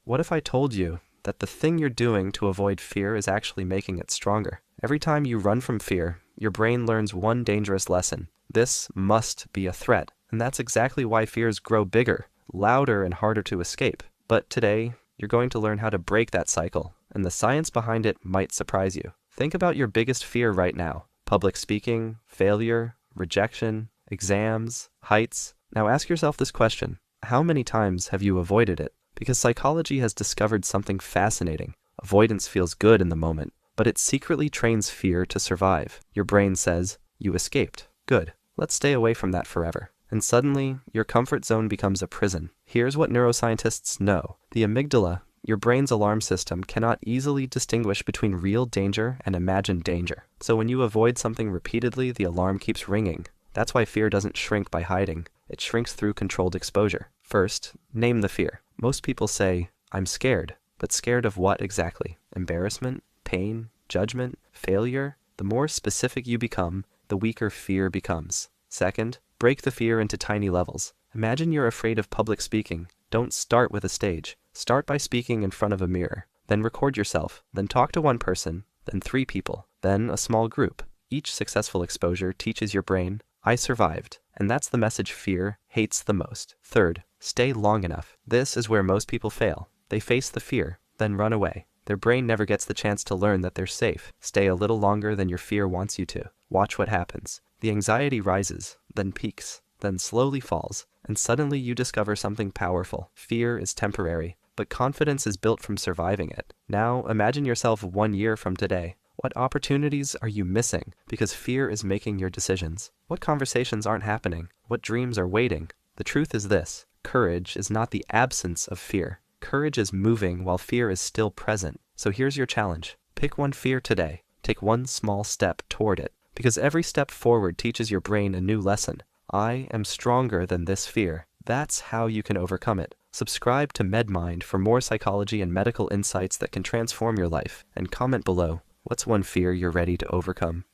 What if I told you that the thing you're doing to avoid fear is actually making it stronger? Every time you run from fear, your brain learns one dangerous lesson. This must be a threat. And that's exactly why fears grow bigger, louder, and harder to escape. But today, you're going to learn how to break that cycle, and the science behind it might surprise you. Think about your biggest fear right now: public speaking, failure, rejection, exams, heights. Now ask yourself this question: how many times have you avoided it? Because psychology has discovered something fascinating. Avoidance feels good in the moment, but it secretly trains fear to survive. Your brain says, "You escaped. Good. Let's stay away from that forever." And suddenly, your comfort zone becomes a prison. Here's what neuroscientists know. The amygdala, your brain's alarm system, cannot easily distinguish between real danger and imagined danger. So when you avoid something repeatedly, the alarm keeps ringing. That's why fear doesn't shrink by hiding. It shrinks through controlled exposure. First, name the fear. Most people say, "I'm scared." But scared of what exactly? Embarrassment? Pain? Judgment? Failure? The more specific you become, the weaker fear becomes. Second, break the fear into tiny levels. Imagine you're afraid of public speaking. Don't start with a stage. Start by speaking in front of a mirror. Then record yourself. Then talk to one person. Then 3 people. Then a small group. Each successful exposure teaches your brain, "I survived." And that's the message fear hates the most. Third, stay long enough. This is where most people fail. They face the fear, then run away. Their brain never gets the chance to learn that they're safe. Stay a little longer than your fear wants you to. Watch what happens. The anxiety rises, then peaks, then slowly falls, and suddenly you discover something powerful. Fear is temporary, but confidence is built from surviving it. Now imagine yourself 1 year from today. What opportunities are you missing because fear is making your decisions? What conversations aren't happening? What dreams are waiting? The truth is this: courage is not the absence of fear. Courage is moving while fear is still present. So here's your challenge. Pick one fear today. Take one small step toward it. Because every step forward teaches your brain a new lesson. I am stronger than this fear. That's how you can overcome it. Subscribe to MedMind for more psychology and medical insights that can transform your life. And comment below, what's one fear you're ready to overcome?